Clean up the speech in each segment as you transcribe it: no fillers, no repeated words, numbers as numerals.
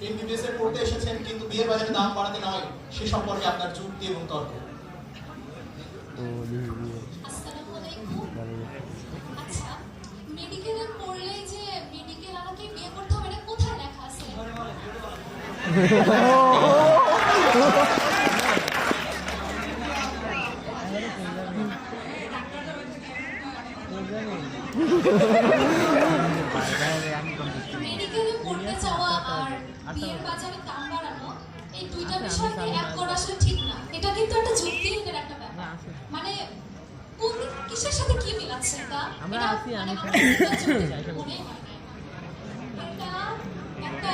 MBBS এর পড়তে এসেছেন কিন্তু বিয়ের বাজারে দাম বাড়াতে না হয় সে সম্পর্কে আপনার যুক্তি এবং তর্ক। আসসালামু আলাইকুম। আচ্ছা, মেডিকেলে পড়লে যে মেডিকেল আলাকে বিয়ে করতে হবে এটা কোথায় লেখা আছে? মেডিকেলে পড়তে যাওয়া আর বিয়ের বাজারে দাম বাড়ানো এই দুইটা বিষয়কে এক করা আসলে ঠিক না। এটা কিন্তু একটা যুক্তিহীনের একটা ব্যাপার। মানে কোন কিসের সাথে কি মিলাচ্ছে এটা? আমরা আছি আমি মনে হয় না। এটা একটা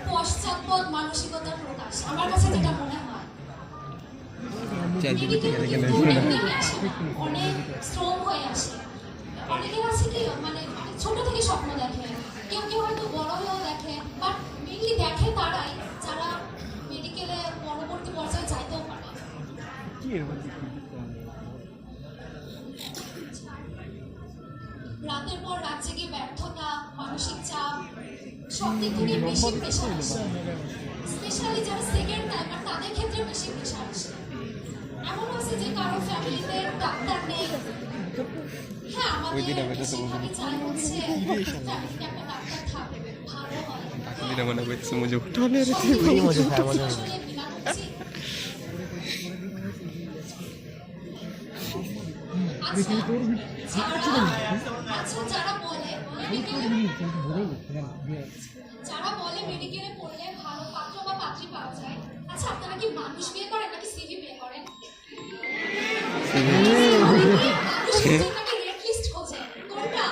পশ্চাৎপদ মানসিকতার প্রকাশ আমার কাছে যেটা মনে হয়। অনেক শ্রম হয়ে আসে। অনেকের আছে কি মানে ছোট থেকে স্বপ্ন দেখে, কেউ কেউ হয়তো বড় হয়েও দেখে, বাট মেনলি দেখে তারাই যারা মেডিকেলে পরবর্তী পর্যায়ে যাইতেও পারে। রাতের পর রাত জেগে ব্যর্থতা, মানসিক চাপ সব দিক থেকে বেশি প্রেশার আসে। স্পেশালি যারা সেকেন্ড টাইমার তাদের ক্ষেত্রে বেশি প্রেশার আসে। এমন আছে যে কারো ফ্যামিলিতে ডাক্তার নেই। হ্যাঁ, আমাদের বেশিরভাগই চাই হচ্ছে ফ্যামিলিতে একটা ডাক্তার থাকবে, ভালো হয়। मुझे उठाने रहती है আসলে বিনা উচিত। যারা বলে মেডিকেলে পড়লে ভালো পাত্র বা পাত্রী পাওয়া যায়, আচ্ছা আপনারা কি মানুষ বিয়ে করেন নাকি সিভি বিয়ে করেন? রেড লিস্ট খোঁজে কোনটা?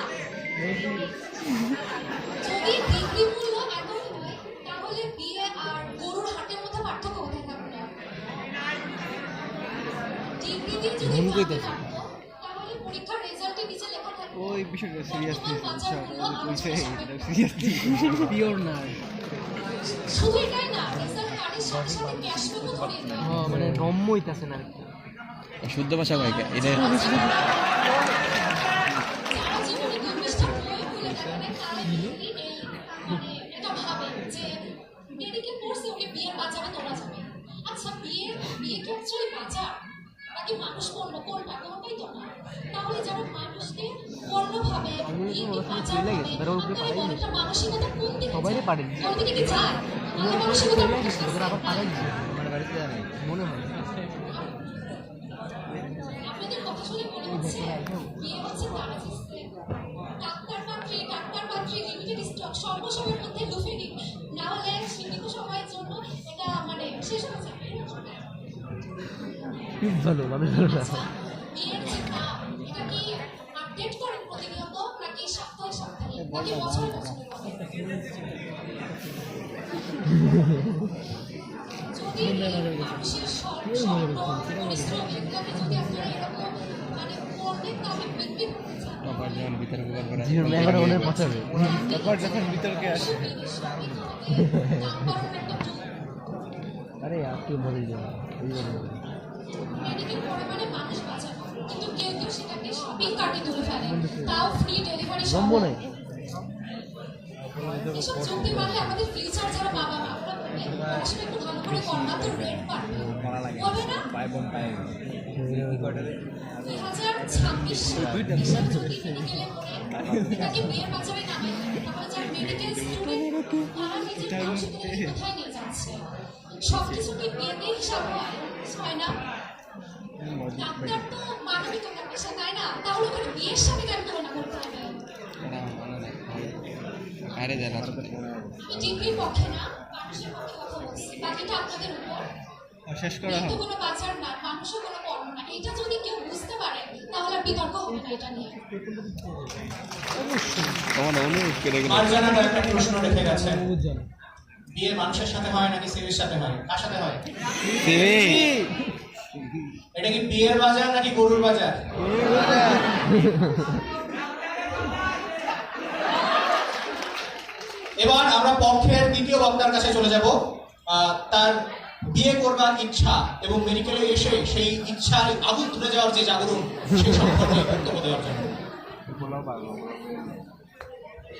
যদি ডিগ্রি মূল্য একই হয় তাহলে বিয়ে আর গরুর হাটের মধ্যে পার্থক্য কোথায় থাকবে? ডিগ্রি দিয়ে যদি তাহলে পরীক্ষার রেজাল্টে নিচে লেখা থাকবে ওই বিষয়টা সিরিয়াসলি পিওর না। শুধু এটাই না, রেজাল্ট কার্ডের সাথে সাথে ক্যাশব্যাকও ধরিয়ে দেয়। হ্যাঁ, মানে রম্য হইতাছে না শুদ্ধ ভাষা কয় এটা যারা জীবনে ২-২টা বই খুলে দেখে তারা এই মানে এটা ভাবে যে মেডিকেল কোর্সে ওকে বিয়ের বাজারে তোলা যাবে। আচ্ছা বিয়ে কি অ্যাকচুয়ালি বাজার নাকি মানুষ পণ্য, কোনটা? কোনটাই তো না। তাহলে যারা মানুষকে পণ্য ভাবে, বিয়েকে বাজার ভাবে, আপনারা বলেন একটা মানসিকতা কোন দিকে সবাই যায়? পারে কোন দিকে কি যায়? আমাদের মানসিকতা আবার পালাই দিচ্ছে আমার বাড়িতে মনে হয় আপনাদের কথা শুনে মনে হচ্ছে বিয়ে হচ্ছে তারা সিস্টেম। ডাক্তার পাত্রী লিমিটেড স্টক স্বল্প সময়ের মধ্যে লুফে নিন, না হলে সীমিত সময়ের জন্য এটা মানে শেষ হয়ে যাবে। খুব ভালো মানুষ ভালো না। বিয়ের যে দাম এটা কি আপডেট করেন প্রতিনিয়ত নাকি সপ্তাহে সপ্তাহে নাকি বছরে বছরে? যদি মানুষের স্বল্প পরিশ্রম ইনকামে যদি আপনারা এরকম মানে পণ্যের দামে বিক্রি করতে চান, বিতর্কে আসে আরে আপনি বলে মেডিকেল পড়ে মানে মানুষ বাঁচানো, কিন্তু কেউ কেউ সেটাকে শপিং কার্টে তুলে ফেলে, তাও ফ্রি ডেলিভারি সম্ভব। এসব চুক্তি মানে আমাদের ফিউচার যারা বাবা মারা বলবে আসলে একটু ভালো করে কন্যা তো রেট পারবে বলবে না। 2026 সাল যদি মেডিকেলে পড়ে এটাকে বিয়ের বাজারে নামে তাহলে যারা মেডিকেল স্টুডেন্ট তারা নিজের মানসিকতা কোথায় নিয়ে যাচ্ছে? সবকিছু কি বিয়েতে হিসাব হয় না? ডাক্তার তো মানবিকতার পেশা, তাই না? তাহলে ওখানে বিয়ের সাথে কেন তুলনা করতে হবে? আরে জানা আমি ডিগ্রির পক্ষে না, মানুষের পক্ষে কথা বলছি। বাকিটা আপনাদের উপর। শেষ করা কিন্তু কোনো বাজার না, মানুষও কোনো পণ্য না। এটা যদি কেউ বুঝতে পারে তাহলে আর বিতর্ক হবে না এটা নিয়ে। মার্জানা একটা প্রশ্ন রেখে গেছেন, বিয়ে মানুষের সাথে হয় নাকি সিভির সাথে হয়? কার সাথে হয়? এটা কি বিয়ের বাজার নাকি গরুর বাজার? এবার আমরা পক্ষের দ্বিতীয় বক্তার কাছে চলে যাব, তার বিয়ে করবার ইচ্ছা এবং মেডিকেলে এসে সেই ইচ্ছার আগুন ধরে যাওয়ার যে জাগরণ সেই সম্পর্কে বক্তব্য দেওয়ার জন্য।